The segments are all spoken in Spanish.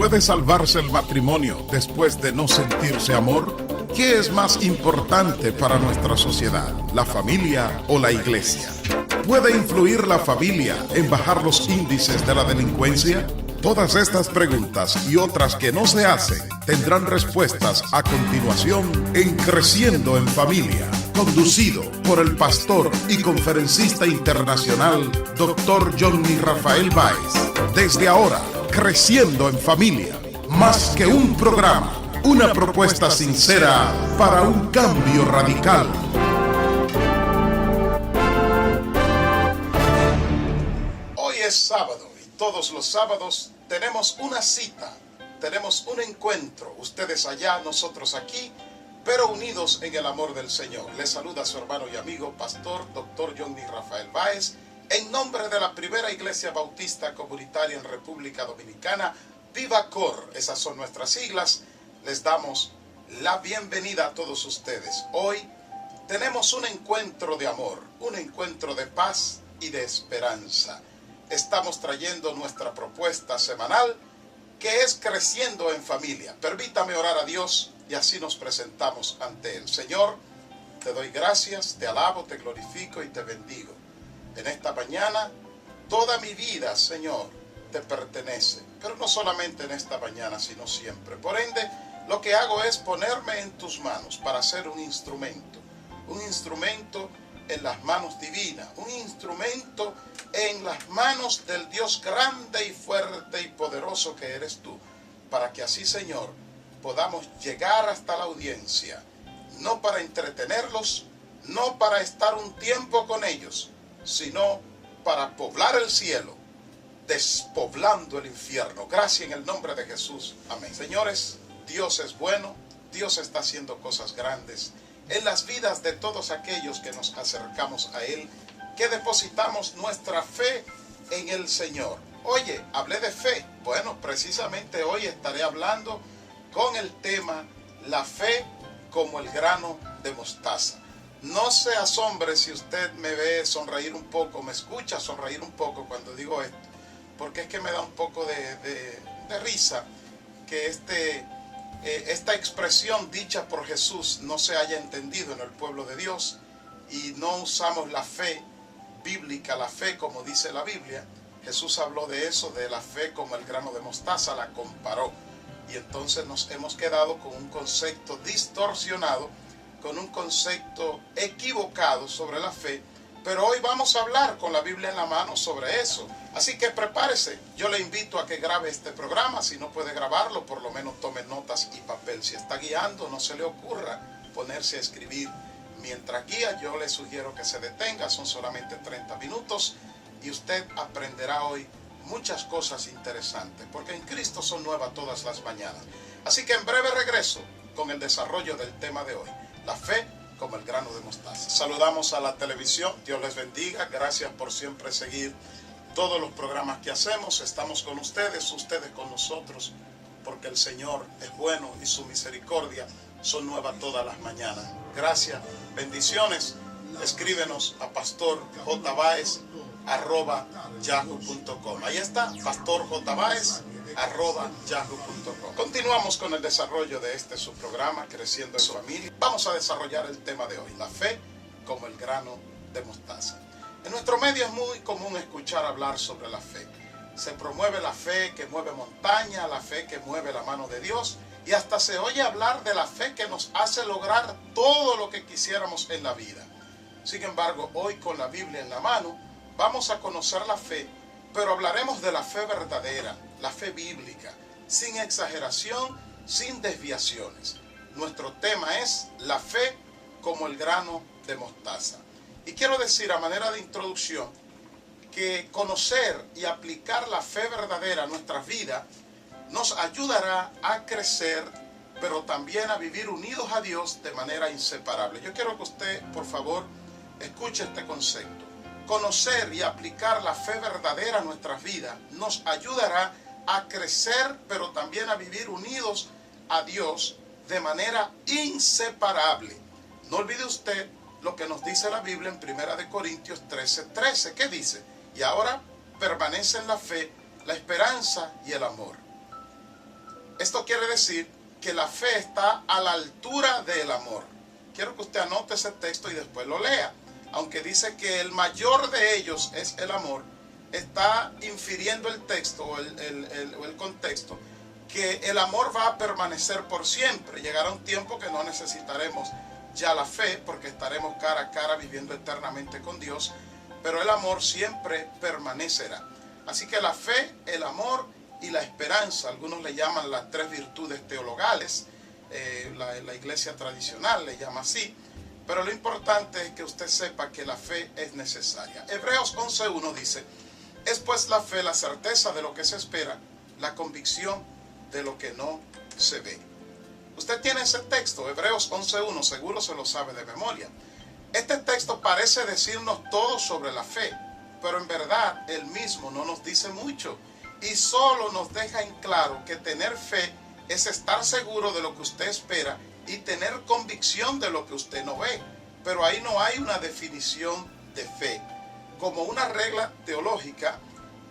¿Puede salvarse el matrimonio después de no sentirse amor? ¿Qué es más importante para nuestra sociedad, la familia o la iglesia? ¿Puede influir la familia en bajar los índices de la delincuencia? Todas estas preguntas y otras que no se hacen tendrán respuestas a continuación en Creciendo en Familia, conducido por el pastor y conferencista internacional Dr. Johnny Rafael Báez. Desde ahora, Creciendo en Familia, más que un programa, una propuesta sincera para un cambio radical. Hoy es sábado y todos los sábados tenemos una cita, tenemos un encuentro, ustedes allá, nosotros aquí, pero unidos en el amor del Señor. Les saluda su hermano y amigo, pastor Dr. Johnny Rafael Báez, en nombre de la primera iglesia bautista comunitaria en República Dominicana, Viva Cor, esas son nuestras siglas. Les damos la bienvenida a todos ustedes. Hoy tenemos un encuentro de amor, un encuentro de paz y de esperanza. Estamos trayendo nuestra propuesta semanal, que es Creciendo en Familia. Permítame orar a Dios y así nos presentamos ante Él. Señor, te doy gracias, te alabo, te glorifico y te bendigo. En esta mañana, toda mi vida, Señor, te pertenece. Pero no solamente en esta mañana, sino siempre. Por ende, lo que hago es ponerme en tus manos para ser un instrumento en las manos divinas, un instrumento en las manos del Dios grande y fuerte y poderoso que eres tú, para que así, Señor, podamos llegar hasta la audiencia, no para entretenerlos, no para estar un tiempo con ellos, sino para poblar el cielo, despoblando el infierno. Gracias en el nombre de Jesús. Amén. Señores, Dios es bueno, Dios está haciendo cosas grandes en las vidas de todos aquellos que nos acercamos a Él, que depositamos nuestra fe en el Señor. Oye, hablé de fe. Bueno, precisamente hoy estaré hablando con el tema la fe como el grano de mostaza. No se asombre si usted me ve sonreír un poco, me escucha sonreír un poco cuando digo esto, porque es que me da un poco de risa que esta expresión dicha por Jesús no se haya entendido en el pueblo de Dios y no usamos la fe bíblica, la fe como dice la Biblia. Jesús habló de eso, de la fe como el grano de mostaza, la comparó. Y entonces nos hemos quedado con un concepto distorsionado, con un concepto equivocado sobre la fe, pero hoy vamos a hablar con la Biblia en la mano sobre eso. Así que prepárese, yo le invito a que grabe este programa, si no puede grabarlo, por lo menos tome notas y papel. Si está guiando, no se le ocurra ponerse a escribir mientras guía, yo le sugiero que se detenga, son solamente 30 minutos y usted aprenderá hoy muchas cosas interesantes, porque en Cristo son nuevas todas las mañanas. Así que en breve regreso con el desarrollo del tema de hoy. La fe como el grano de mostaza. Saludamos a la televisión, Dios les bendiga, gracias por siempre seguir todos los programas que hacemos. Estamos con ustedes, ustedes con nosotros, porque el Señor es bueno y su misericordia son nuevas todas las mañanas. Gracias, bendiciones. Escríbenos a pastorjbaez@yahoo.com. Ahí está, pastorjbaez@yahoo.com. Continuamos con el desarrollo de su programa, Creciendo en Familia. Vamos a desarrollar el tema de hoy, la fe como el grano de mostaza. En nuestro medio es muy común escuchar hablar sobre la fe. Se promueve la fe que mueve montaña, la fe que mueve la mano de Dios, y hasta se oye hablar de la fe que nos hace lograr todo lo que quisiéramos en la vida. Sin embargo, hoy con la Biblia en la mano, vamos a conocer la fe, pero hablaremos de la fe verdadera, la fe bíblica, sin exageración, sin desviaciones. Nuestro tema es la fe como el grano de mostaza. Y quiero decir a manera de introducción que conocer y aplicar la fe verdadera a nuestras vidas nos ayudará a crecer, pero también a vivir unidos a Dios de manera inseparable. Yo quiero que usted, por favor, escuche este concepto. Conocer y aplicar la fe verdadera a nuestras vidas nos ayudará a crecer, pero también a vivir unidos a Dios de manera inseparable. No olvide usted lo que nos dice la Biblia en 1 Corintios 13:13. ¿Qué dice? Y ahora permanecen la fe, la esperanza y el amor. Esto quiere decir que la fe está a la altura del amor. Quiero que usted anote ese texto y después lo lea. Aunque dice que el mayor de ellos es el amor, está infiriendo el texto o el contexto que el amor va a permanecer por siempre. Llegará un tiempo que no necesitaremos ya la fe porque estaremos cara a cara viviendo eternamente con Dios, pero el amor siempre permanecerá. Así que la fe, el amor y la esperanza, algunos le llaman las tres virtudes teologales, la iglesia tradicional le llama así, pero lo importante es que usted sepa que la fe es necesaria. Hebreos 11.1 dice: es pues la fe la certeza de lo que se espera, la convicción de lo que no se ve. Usted tiene ese texto, Hebreos 11.1, seguro se lo sabe de memoria. Este texto parece decirnos todo sobre la fe, pero en verdad el mismo no nos dice mucho y solo nos deja en claro que tener fe es estar seguro de lo que usted espera y tener convicción de lo que usted no ve. Pero ahí no hay una definición de fe. Como una regla teológica,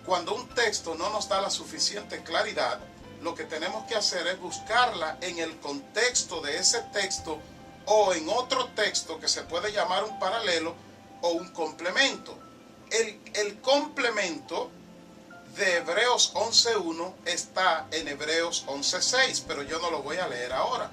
cuando un texto no nos da la suficiente claridad, lo que tenemos que hacer es buscarla en el contexto de ese texto o en otro texto que se puede llamar un paralelo o un complemento. El complemento de Hebreos 11.1 está en Hebreos 11.6, pero yo no lo voy a leer ahora.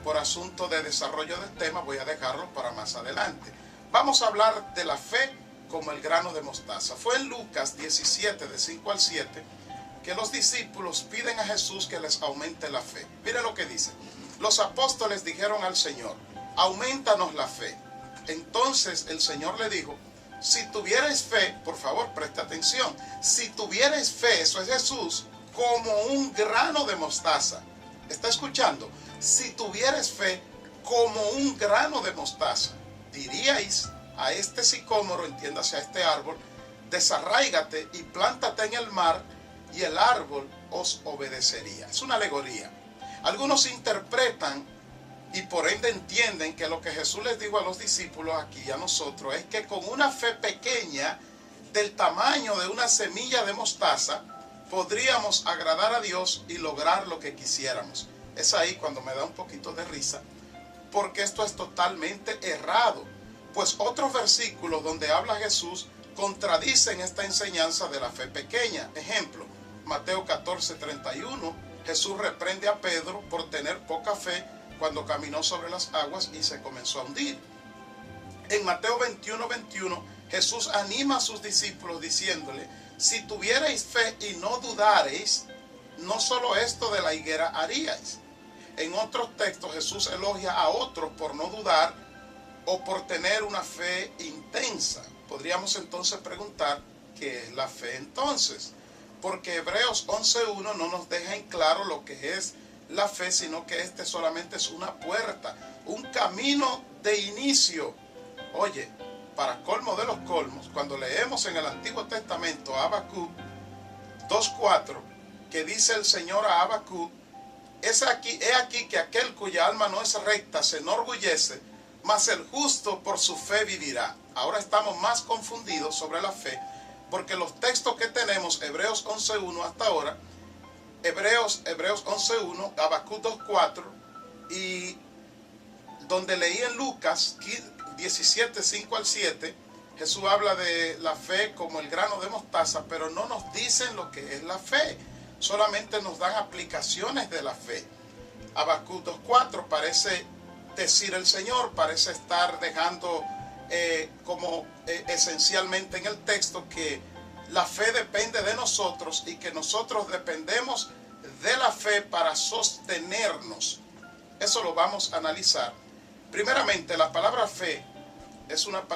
Por asunto de desarrollo del tema voy a dejarlo para más adelante. Vamos a hablar de la fe como el grano de mostaza. Fue en Lucas 17, de 5 al 7, que los discípulos piden a Jesús que les aumente la fe. Mire lo que dice. Los apóstoles dijeron al Señor: aumentanos la fe. Entonces el Señor le dijo: si tuvierais fe, por favor preste atención, si tuvierais fe, eso es Jesús, como un grano de mostaza. ¿Está escuchando? Si tuvierais fe como un grano de mostaza, diríais a este sicómoro, entiéndase a este árbol: desarráigate y plántate en el mar, y el árbol os obedecería. Es una alegoría. Algunos interpretan y por ende entienden que lo que Jesús les dijo a los discípulos aquí y a nosotros es que con una fe pequeña del tamaño de una semilla de mostaza podríamos agradar a Dios y lograr lo que quisiéramos. Es ahí cuando me da un poquito de risa, porque esto es totalmente errado, pues otros versículos donde habla Jesús contradicen esta enseñanza de la fe pequeña. Ejemplo, Mateo 14:31, Jesús reprende a Pedro por tener poca fe cuando caminó sobre las aguas y se comenzó a hundir. En Mateo 21:21, Jesús anima a sus discípulos diciéndole: si tuvierais fe y no dudareis, no solo esto de la higuera haríais. En otros textos Jesús elogia a otros por no dudar o por tener una fe intensa. Podríamos entonces preguntar: ¿qué es la fe entonces? Porque Hebreos 11.1 no nos deja en claro lo que es la fe, sino que este solamente es una puerta, un camino de inicio. Oye, para colmo de los colmos, cuando leemos en el Antiguo Testamento a Habacuc 2.4, que dice el Señor a Habacuc: he aquí que aquel cuya alma no es recta se enorgullece, mas el justo por su fe vivirá. Ahora estamos más confundidos sobre la fe, porque los textos que tenemos, Hebreos 11.1 hasta ahora, Hebreos 11.1, Habacuc 2.4, y donde leí en Lucas 17, 5 al 7, Jesús habla de la fe como el grano de mostaza, pero no nos dicen lo que es la fe, solamente nos dan aplicaciones de la fe. Habacuc 2.4 parece decir el Señor, parece estar dejando esencialmente en el texto que la fe depende de nosotros y que nosotros dependemos de la fe para sostenernos. Eso lo vamos a analizar. Primeramente, la palabra fe es una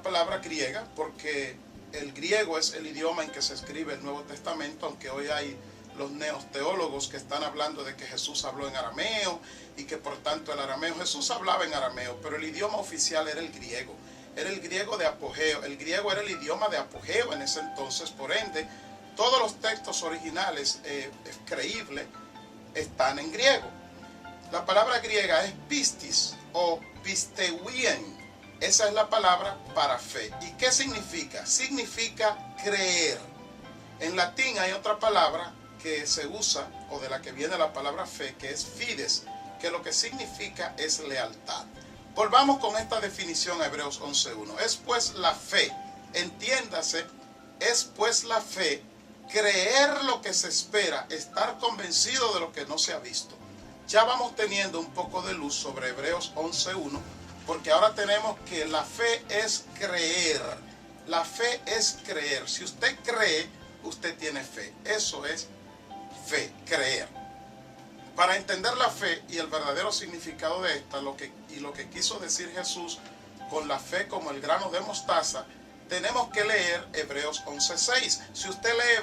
palabra griega, porque el griego es el idioma en que se escribe el Nuevo Testamento, aunque hoy hay los neoteólogos que están hablando de que Jesús habló en arameo y que por tanto el arameo, Jesús hablaba en arameo, pero el idioma oficial era el griego de apogeo. El griego era el idioma de apogeo en ese entonces, por ende todos los textos originales creíbles están en griego. La palabra griega es pistis o pisteuien. Esa es la palabra para fe. ¿Y qué significa? Significa creer. En latín hay otra palabra que se usa, o de la que viene la palabra fe, que es fides, que lo que significa es lealtad. Volvamos con esta definición a Hebreos 11:1. Es pues la fe, entiéndase, es pues la fe, creer lo que se espera, estar convencido de lo que no se ha visto. Ya vamos teniendo un poco de luz sobre Hebreos 11:1, porque ahora tenemos que la fe es creer. La fe es creer. Si usted cree, usted tiene fe. Eso es fe, creer. Para entender la fe y el verdadero significado de esta, lo que quiso decir Jesús con la fe como el grano de mostaza, tenemos que leer Hebreos 11:6. Si usted lee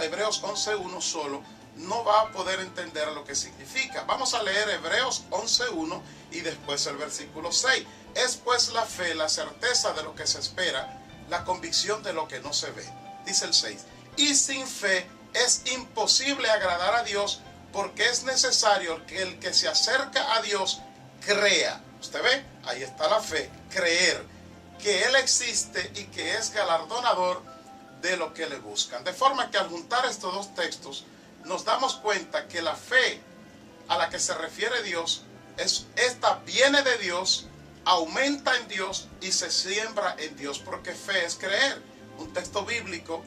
Hebreos 11:1 solo, no va a poder entender lo que significa. Vamos a leer Hebreos 11:1 y después el versículo 6. Es pues la fe, la certeza de lo que se espera, la convicción de lo que no se ve. Dice el 6. Y sin fe es imposible agradar a Dios, porque es necesario que el que se acerca a Dios crea. ¿Usted ve? Ahí está la fe, creer que Él existe y que es galardonador de lo que le buscan. De forma que al juntar estos dos textos, nos damos cuenta que la fe a la que se refiere Dios, esta viene de Dios, aumenta en Dios y se siembra en Dios, porque fe es creer. Un texto bíblico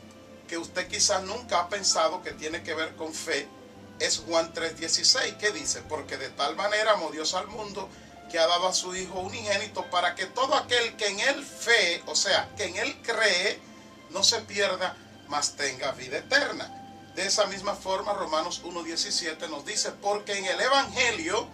que usted quizás nunca ha pensado que tiene que ver con fe es Juan 3:16, que dice: porque de tal manera amó Dios al mundo, que ha dado a su Hijo unigénito, para que todo aquel que en Él fe, o sea, que en Él cree, no se pierda, mas tenga vida eterna. De esa misma forma, Romanos 1:17 nos dice: porque en el Evangelio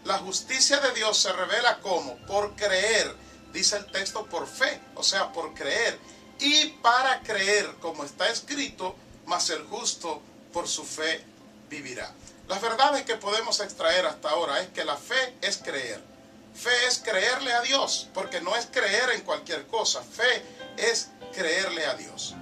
la justicia de Dios se revela como por creer, dice el texto, por fe, o sea, por creer, y para creer, como está escrito, mas el justo por su fe vivirá. Las verdades que podemos extraer hasta ahora es que la fe es creer. Fe es creerle a Dios, porque no es creer en cualquier cosa. Fe es creerle a Dios.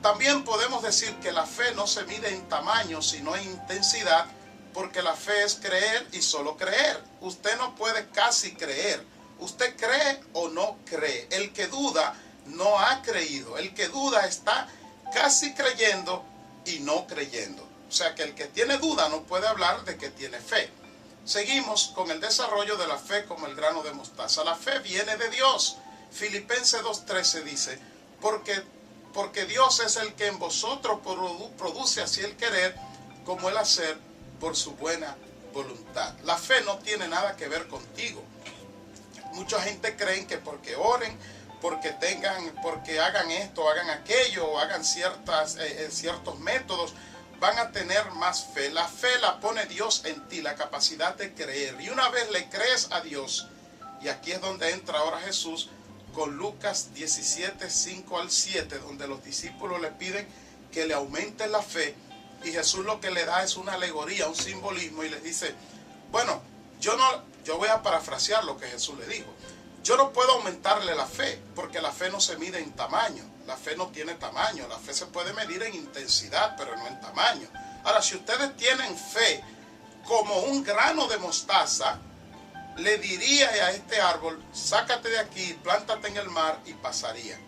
También podemos decir que la fe no se mide en tamaño, sino en intensidad, porque la fe es creer y solo creer. Usted no puede casi creer. Usted cree o no cree. El que duda no ha creído. El que duda está casi creyendo y no creyendo. O sea que el que tiene duda no puede hablar de que tiene fe. Seguimos con el desarrollo de la fe como el grano de mostaza. La fe viene de Dios. Filipenses 2:13 dice: porque Dios es el que en vosotros produce así el querer como el hacer por su buena voluntad. La fe no tiene nada que ver contigo. Mucha gente cree que porque oren, porque hagan esto, hagan aquello, o hagan ciertos métodos, van a tener más fe. La fe la pone Dios en ti, la capacidad de creer. Y una vez le crees a Dios, y aquí es donde entra ahora Jesús con Lucas 17:5-7, donde los discípulos le piden que le aumenten la fe, y Jesús lo que le da es una alegoría, un simbolismo, y les dice: bueno, yo voy a parafrasear lo que Jesús le dijo. Yo no puedo aumentarle la fe, porque la fe no se mide en tamaño. La fe no tiene tamaño. La fe se puede medir en intensidad, pero no en tamaño. Ahora, si ustedes tienen fe como un grano de mostaza, le diría a este árbol: sácate de aquí, plántate en el mar, y pasaría.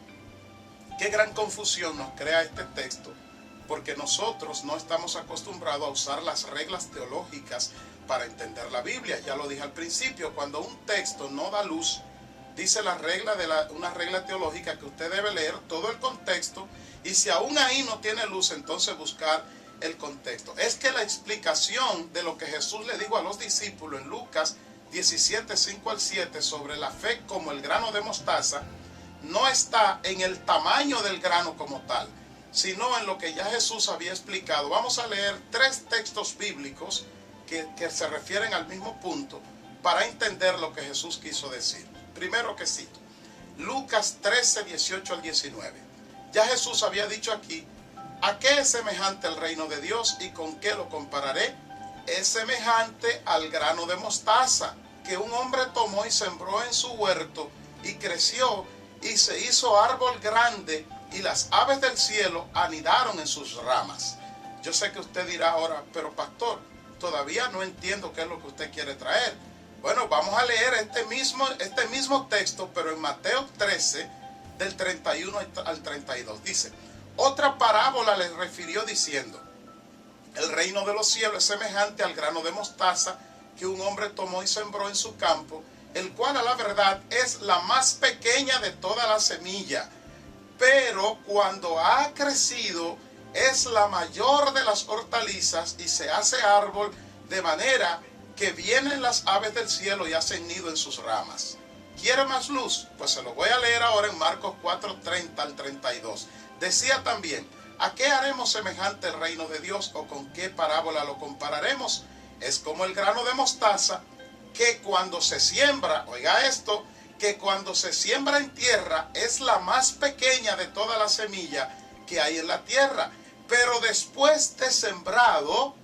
Qué gran confusión nos crea este texto, porque nosotros no estamos acostumbrados a usar las reglas teológicas para entender la Biblia. Ya lo dije al principio, cuando un texto no da luz, dice una regla teológica que usted debe leer todo el contexto, y si aún ahí no tiene luz, entonces buscar el contexto. Es que la explicación de lo que Jesús le dijo a los discípulos en Lucas 17:5-7 sobre la fe como el grano de mostaza no está en el tamaño del grano como tal, sino en lo que ya Jesús había explicado. Vamos a leer 3 textos bíblicos que se refieren al mismo punto para entender lo que Jesús quiso decir. Primero que cito, Lucas 13:18-19. Ya Jesús había dicho aquí: ¿a qué es semejante el reino de Dios y con qué lo compararé? Es semejante al grano de mostaza que un hombre tomó y sembró en su huerto, y creció y se hizo árbol grande, y las aves del cielo anidaron en sus ramas. Yo sé que usted dirá ahora: pero pastor, todavía no entiendo qué es lo que usted quiere traer. Bueno, vamos a leer este mismo texto, pero en Mateo 13, del 31 al 32. Dice: otra parábola les refirió diciendo: El reino de los cielos es semejante al grano de mostaza que un hombre tomó y sembró en su campo, el cual a la verdad es la más pequeña de toda la semilla, pero cuando ha crecido es la mayor de las hortalizas y se hace árbol, de manera que vienen las aves del cielo y hacen nido en sus ramas. ¿Quiere más luz? Pues se lo voy a leer ahora en Marcos 4:30 al 32. Decía también: ¿a qué haremos semejante el reino de Dios, o con qué parábola lo compararemos? Es como el grano de mostaza, que cuando se siembra, oiga esto, que cuando se siembra en tierra es la más pequeña de toda la semilla que hay en la tierra, pero después de sembrado,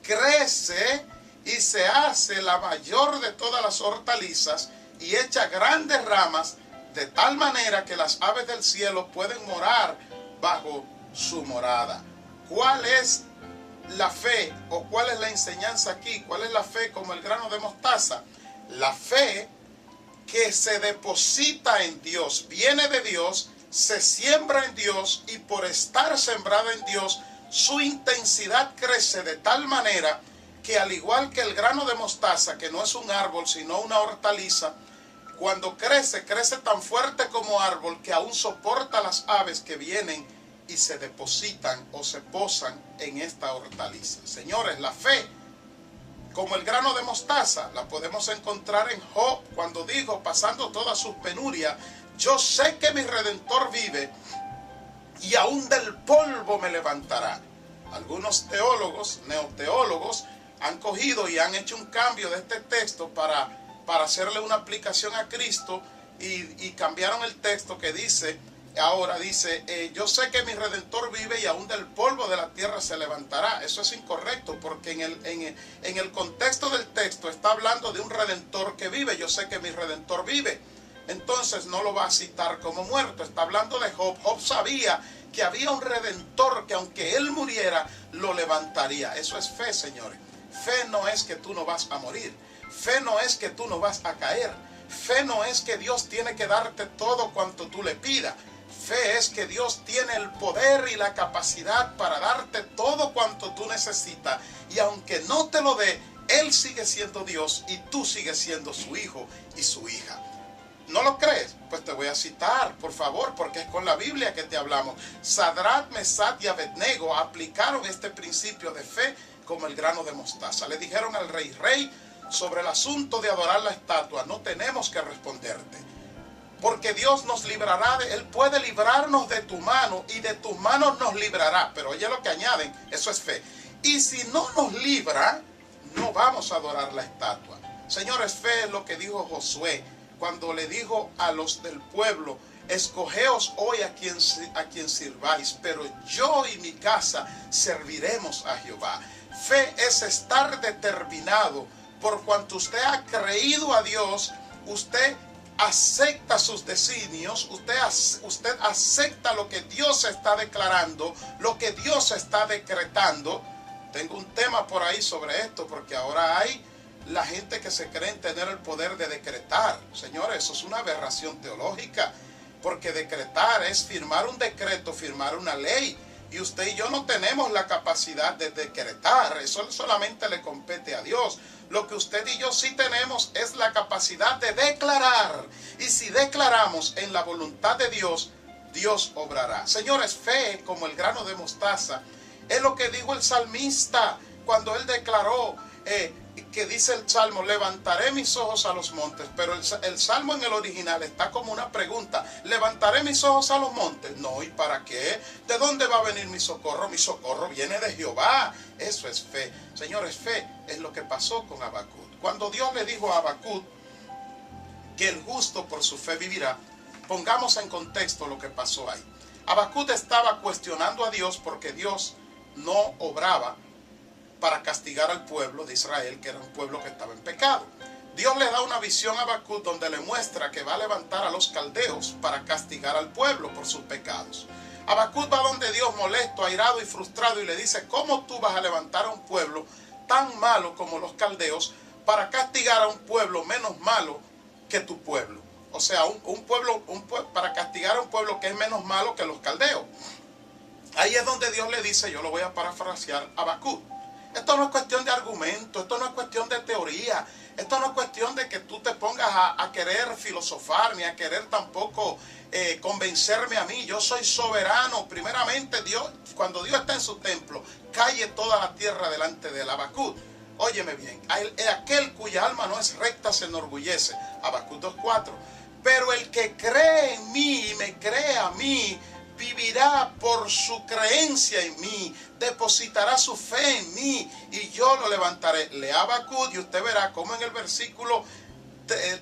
crece y se hace la mayor de todas las hortalizas y echa grandes ramas, de tal manera que las aves del cielo pueden morar bajo su morada. ¿Cuál es la fe, o cuál es la enseñanza aquí? ¿Cuál es la fe como el grano de mostaza? La fe que se deposita en Dios, viene de Dios, se siembra en Dios, y por estar sembrada en Dios, su intensidad crece de tal manera que, al igual que el grano de mostaza, que no es un árbol sino una hortaliza, cuando crece, crece tan fuerte como árbol que aún soporta las aves que vienen y se depositan o se posan en esta hortaliza. Señores, la fe como el grano de mostaza la podemos encontrar en Job, cuando dijo, pasando todas sus penurias: yo sé que mi Redentor vive y aún del polvo me levantará. Algunos teólogos, neoteólogos, han cogido y han hecho un cambio de este texto para hacerle una aplicación a Cristo, y cambiaron el texto que dice, ahora dice, yo sé que mi Redentor vive y aún del polvo de la tierra se levantará. Eso es incorrecto, porque en el contexto del texto está hablando de un Redentor que vive. Yo sé que mi Redentor vive. Entonces no lo va a citar como muerto. Está hablando de Job. Job sabía que había un Redentor que, aunque él muriera, lo levantaría. Eso es fe, señores. Fe no es que tú no vas a morir. Fe no es que tú no vas a caer. Fe no es que Dios tiene que darte todo cuanto tú le pidas. Fe es que Dios tiene el poder y la capacidad para darte todo cuanto tú necesitas. Y aunque no te lo dé, Él sigue siendo Dios y tú sigues siendo su hijo y su hija. ¿No lo crees? Pues te voy a citar, por favor, porque es con la Biblia que te hablamos. Sadrach, Mesach y Abednego aplicaron este principio de fe como el grano de mostaza. Le dijeron al rey: rey, sobre el asunto de adorar la estatua no tenemos que responderte, porque Dios nos librará Él puede librarnos de tu mano, y de tus manos nos librará. Pero oye lo que añaden, eso es fe. Y si no nos libra, no vamos a adorar la estatua. Señores, fe es lo que dijo Josué cuando le dijo a los del pueblo: escogeos hoy a quien sirváis, pero yo y mi casa serviremos a Jehová. Fe es estar determinado. Por cuanto usted ha creído a Dios, usted acepta sus designios, usted acepta lo que Dios está declarando, lo que Dios está decretando. Tengo un tema por ahí sobre esto, porque ahora hay la gente que se cree tener el poder de decretar. Señores, eso es una aberración teológica, porque decretar es firmar un decreto, firmar una ley, y usted y yo no tenemos la capacidad de decretar. Eso solamente le compete a Dios. Lo que usted y yo sí tenemos es la capacidad de declarar. Y si declaramos en la voluntad de Dios, Dios obrará. Señores, fe como el grano de mostaza es lo que dijo el salmista cuando él declaró, que dice el salmo: levantaré mis ojos a los montes. Pero el salmo en el original está como una pregunta: ¿levantaré mis ojos a los montes? No, ¿y para qué? ¿De dónde va a venir mi socorro? Mi socorro viene de Jehová. Eso es fe. Señores, fe es lo que pasó con Habacuc. Cuando Dios le dijo a Habacuc que el justo por su fe vivirá, pongamos en contexto lo que pasó ahí. Habacuc estaba cuestionando a Dios porque Dios no obraba para castigar al pueblo de Israel, que era un pueblo que estaba en pecado. Dios le da una visión a Habacuc donde le muestra que va a levantar a los caldeos para castigar al pueblo por sus pecados. Habacuc va donde Dios, molesto, airado y frustrado, y le dice: ¿cómo tú vas a levantar a un pueblo tan malo como los caldeos para castigar a un pueblo menos malo que tu pueblo? O sea, para castigar a un pueblo que es menos malo que los caldeos. Ahí es donde Dios le dice, yo lo voy a parafrasear a Habacuc. Esto no es cuestión de argumento, esto no es cuestión de teoría, esto no es cuestión de que tú te pongas a querer filosofar, ni a querer tampoco convencerme a mí. Yo soy soberano. Primeramente, Dios, cuando Dios está en su templo, calle toda la tierra delante de él. Habacuc, óyeme bien, aquel cuya alma no es recta se enorgullece. Habacuc 2:4. Pero el que cree en mí y me cree a mí, vivirá por su creencia en mí, depositará su fe en mí y yo lo levantaré. Lea Habacuc y usted verá cómo en el versículo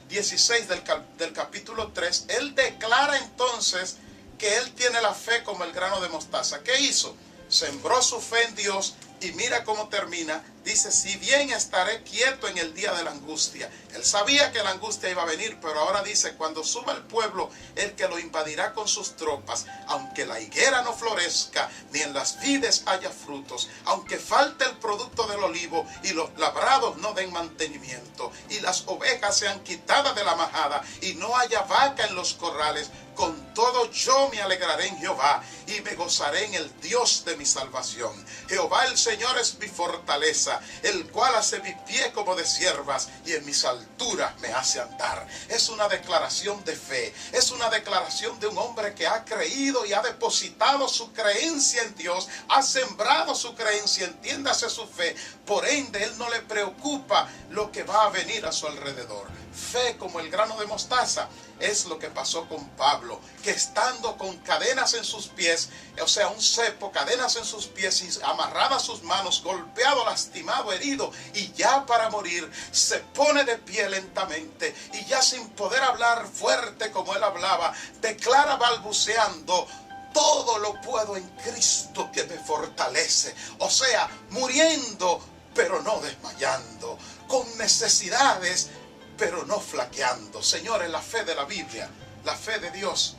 16 del capítulo 3, él declara entonces que él tiene la fe como el grano de mostaza. ¿Qué hizo? Sembró su fe en Dios y mira cómo termina. Dice, si bien estaré quieto en el día de la angustia. Él sabía que la angustia iba a venir, pero ahora dice, cuando suba el pueblo, el que lo invadirá con sus tropas, aunque la higuera no florezca, ni en las vides haya frutos, aunque falte el producto del olivo, y los labrados no den mantenimiento, y las ovejas sean quitadas de la majada, y no haya vaca en los corrales, con todo yo me alegraré en Jehová, y me gozaré en el Dios de mi salvación. Jehová el Señor es mi fortaleza, el cual hace mi pie como de ciervas y en mis alturas me hace andar. Es una declaración de fe, es una declaración de un hombre que ha creído y ha depositado su creencia en Dios, ha sembrado su creencia, entiéndase su fe, por ende él no le preocupa lo que va a venir a su alrededor. Fe como el grano de mostaza. Es lo que pasó con Pablo, que estando con cadenas en sus pies, o sea, un cepo, cadenas en sus pies y amarradas sus manos, golpeado, lastimado, herido, y ya para morir, se pone de pie lentamente, y ya sin poder hablar fuerte como él hablaba, declara balbuceando, todo lo puedo en Cristo que me fortalece. O sea, muriendo, pero no desmayando, con necesidades, pero no flaqueando. Señores, la fe de la Biblia, la fe de Dios,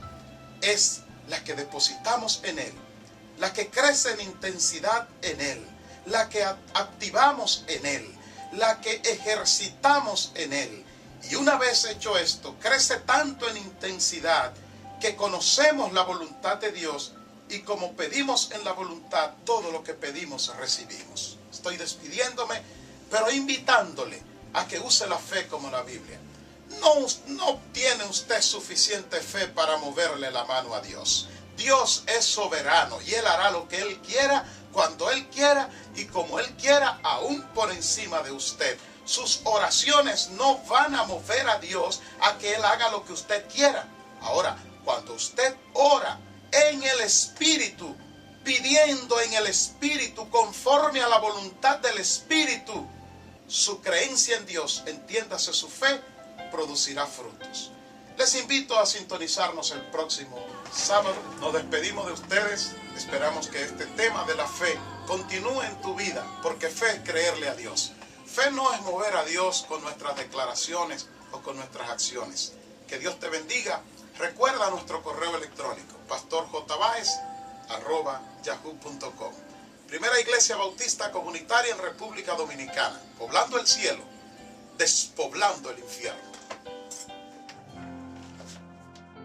es la que depositamos en Él, la que crece en intensidad en Él, la que activamos en Él, la que ejercitamos en Él. Y una vez hecho esto, crece tanto en intensidad que conocemos la voluntad de Dios, y como pedimos en la voluntad, todo lo que pedimos recibimos. Estoy despidiéndome, pero invitándole a que use la fe como la Biblia. No tiene usted suficiente fe para moverle la mano a Dios. Dios es soberano y Él hará lo que Él quiera, cuando Él quiera y como Él quiera, aún por encima de usted. Sus oraciones no van a mover a Dios a que Él haga lo que usted quiera. Ahora, cuando usted ora en el Espíritu, pidiendo en el Espíritu, conforme a la voluntad del Espíritu, su creencia en Dios, entiéndase su fe, producirá frutos. Les invito a sintonizarnos el próximo sábado. Nos despedimos de ustedes. Esperamos que este tema de la fe continúe en tu vida, porque fe es creerle a Dios. Fe no es mover a Dios con nuestras declaraciones o con nuestras acciones. Que Dios te bendiga. Recuerda nuestro correo electrónico, pastorjbaez@yahoo.com. Primera Iglesia Bautista Comunitaria en República Dominicana, poblando el cielo, despoblando el infierno.